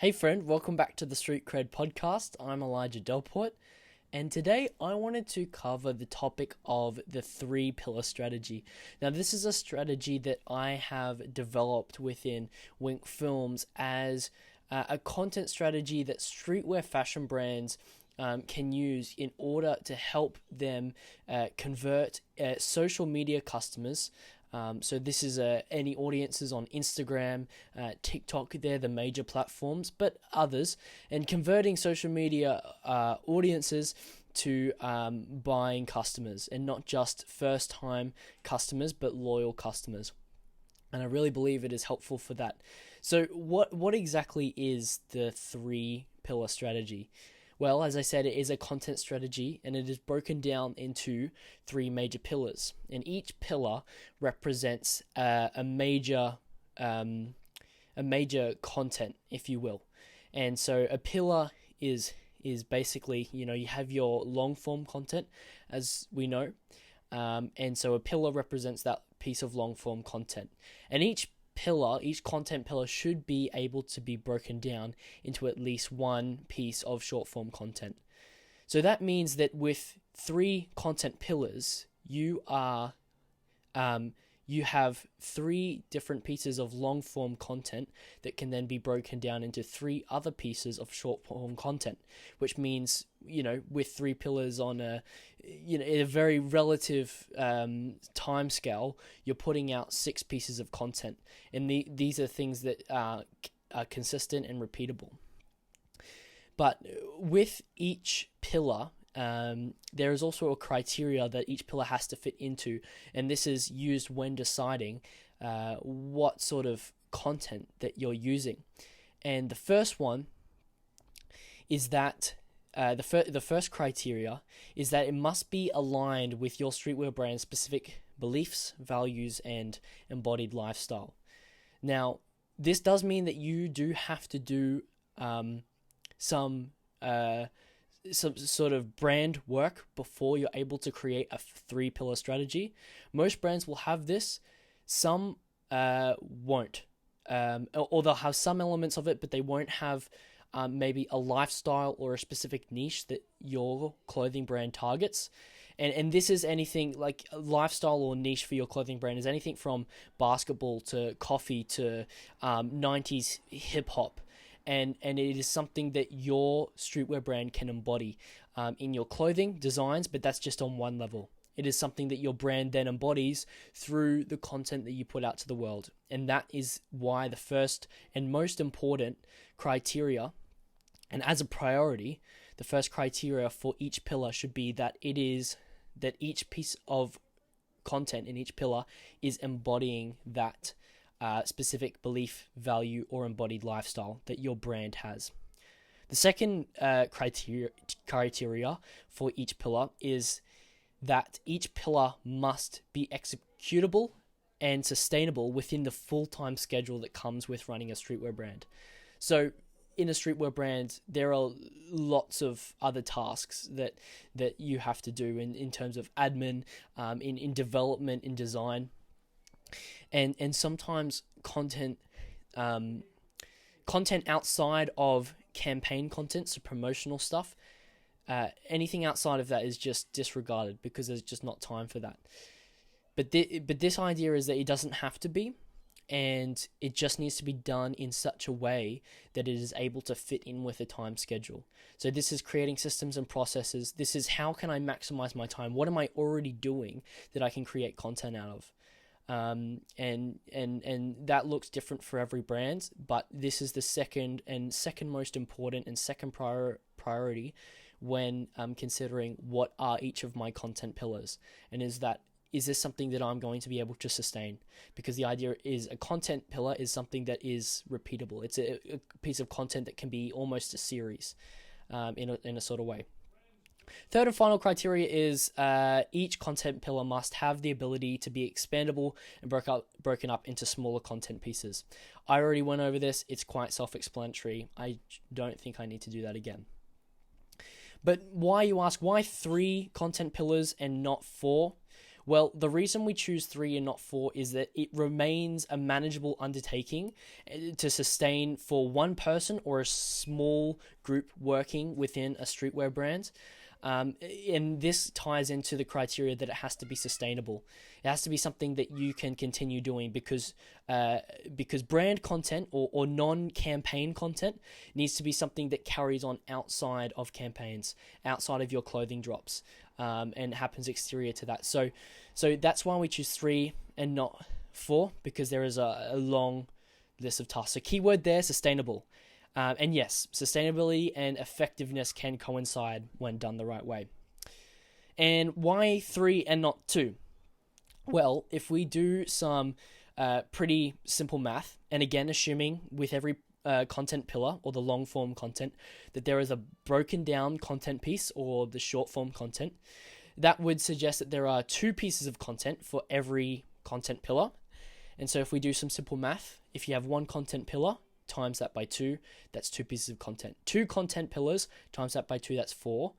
Hey friend, welcome back to the Street Cred podcast. I'm Elijah Delport, and today I wanted to cover the topic of the three pillar strategy. Now, this is a strategy that I have developed within Wink Films as a content strategy that streetwear fashion brands can use in order to help them convert social media customers. So this is any audiences on Instagram, TikTok, they're the major platforms, but others, and converting social media audiences to buying customers, and not just first-time customers, but loyal customers. And I really believe it is helpful for that. So what exactly is the three pillar strategy? Well, as I said, it is a content strategy, and it is broken down into three major pillars. And each pillar represents a major content, if you will. And so a pillar is basically, you have your long form content, as we know, and so a pillar represents that piece of long form content. And each content pillar should be able to be broken down into at least one piece of short form content. So that means that with three content pillars, you have three different pieces of long form content that can then be broken down into three other pieces of short form content, which means, with three pillars on in a very relative time scale, you're putting out six pieces of content. And these are things that are consistent and repeatable. But with each pillar, there is also a criteria that each pillar has to fit into, and this is used when deciding what sort of content that you're using. And the first one is that the first criteria is that it must be aligned with your streetwear brand's specific beliefs, values, and embodied lifestyle. Now, this does mean that you do have to do some sort of brand work before you're able to create a three pillar strategy. Most brands will have this, some won't, or they'll have some elements of it, but they won't have maybe a lifestyle or a specific niche that your clothing brand targets. And this is anything like a lifestyle or niche for your clothing brand is anything from basketball to coffee to 90s hip hop. And it is something that your streetwear brand can embody in your clothing designs, but that's just on one level. It is something that your brand then embodies through the content that you put out to the world. And that is why the first and most important criteria, and as a priority, the first criteria for each pillar should be that each piece of content in each pillar is embodying that specific belief, value, or embodied lifestyle that your brand has. The second criteria for each pillar is that each pillar must be executable and sustainable within the full-time schedule that comes with running a streetwear brand. So in a streetwear brand, there are lots of other tasks that you have to do in terms of admin, in development, in design. And sometimes content outside of campaign content, so promotional stuff, anything outside of that is just disregarded because there's just not time for that. But this idea is that it doesn't have to be, and it just needs to be done in such a way that it is able to fit in with a time schedule. So this is creating systems and processes. This is how can I maximize my time? What am I already doing that I can create content out of? And that looks different for every brand, but this is the second most important and second priority when considering what are each of my content pillars, and is this something that I'm going to be able to sustain? Because the idea is a content pillar is something that is repeatable. It's a piece of content that can be almost a series in a sort of way. Third and final criteria is each content pillar must have the ability to be expandable and broken up into smaller content pieces. I already went over this. It's quite self-explanatory. I don't think I need to do that again. But why, you ask, why three content pillars and not four? Well, the reason we choose 3 and not 4 is that it remains a manageable undertaking to sustain for one person or a small group working within a streetwear brand. And this ties into the criteria that it has to be sustainable. It has to be something that you can continue doing because brand content or non-campaign content needs to be something that carries on outside of campaigns, outside of your clothing drops, and happens exterior to that. So that's why we choose 3 and not 4, because there is a long list of tasks. So keyword there, sustainable. And yes, sustainability and effectiveness can coincide when done the right way. And why 3 and not 2? Well, if we do some pretty simple math, and again, assuming with every content pillar or the long form content that there is a broken down content piece or the short form content, that would suggest that there are 2 pieces of content for every content pillar. And so if we do some simple math, if you have 1 content pillar, times that by 2, that's 2 pieces of content. 2 content pillars times that by 2, that's 4.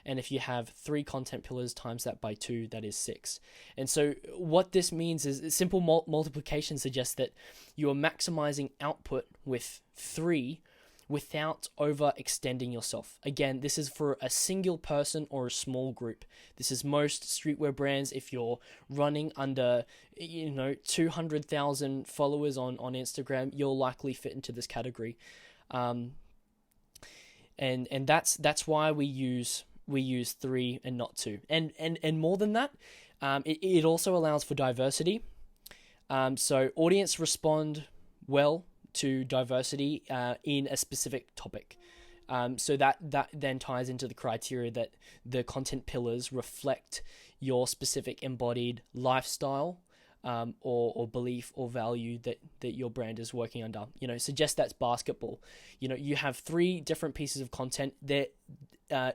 And if you have 3 content pillars times that by 2, that is 6. And so what this means is simple multiplication suggests that you are maximizing output with 3 without overextending yourself. Again, this is for a single person or a small group. This is most streetwear brands. If you're running under 200,000 followers on Instagram, you'll likely fit into this category. And that's why we use 3 and not 2. And more than that, it also allows for diversity. So audience respond well to diversity in a specific topic. So that then ties into the criteria that the content pillars reflect your specific embodied lifestyle or belief or value that your brand is working under. Suggest that's basketball. You have 3 different pieces of content. They're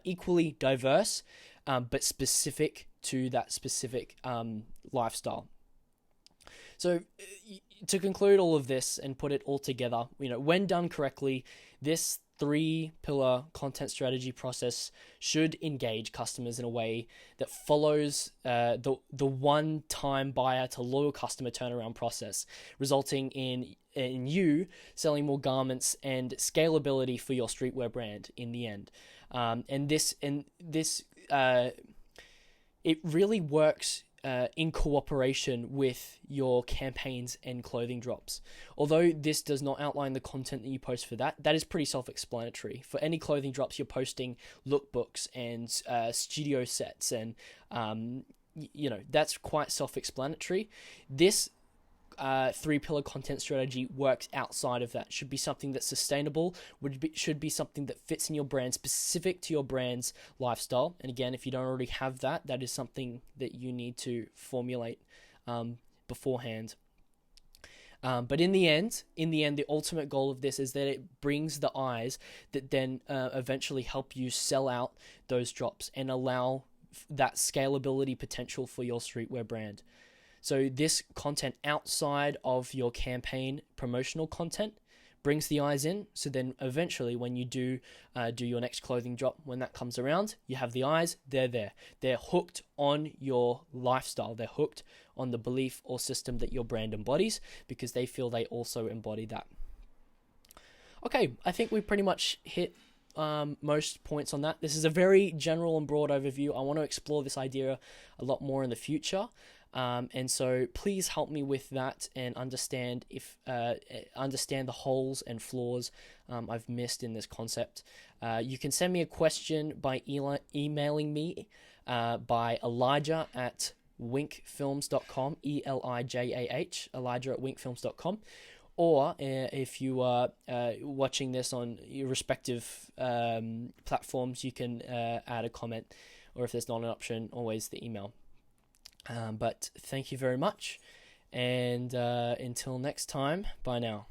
equally diverse, but specific to that specific lifestyle. So to conclude all of this and put it all together, when done correctly, this 3-pillar content strategy process should engage customers in a way that follows the one-time buyer to loyal customer turnaround process, resulting in you selling more garments and scalability for your streetwear brand in the end. And this it really works in cooperation with your campaigns and clothing drops. Although this does not outline the content that you post for that is pretty self-explanatory. For any clothing drops, you're posting lookbooks and studio sets, and that's quite self-explanatory. This 3-pillar content strategy works outside of that. Should be something that's sustainable, should be something that fits in your brand, specific to your brand's lifestyle. And again, if you don't already have that is something that you need to formulate beforehand. But in the end, the ultimate goal of this is that it brings the eyes that then eventually help you sell out those drops and allow that scalability potential for your streetwear brand. So this content outside of your campaign promotional content brings the eyes in. So then eventually when you do your next clothing drop, when that comes around, you have the eyes, they're there. They're hooked on your lifestyle. They're hooked on the belief or system that your brand embodies because they feel they also embody that. Okay, I think we pretty much hit most points on that. This is a very general and broad overview. I want to explore this idea a lot more in the future. And so please help me with that and understand the holes and flaws I've missed in this concept. You can send me a question by emailing me by Elijah at winkfilms.com, ELIJAH, Elijah at winkfilms.com. Or if you are watching this on your respective platforms, you can add a comment, or if there's not an option, always the email. But thank you very much, and until next time, bye now.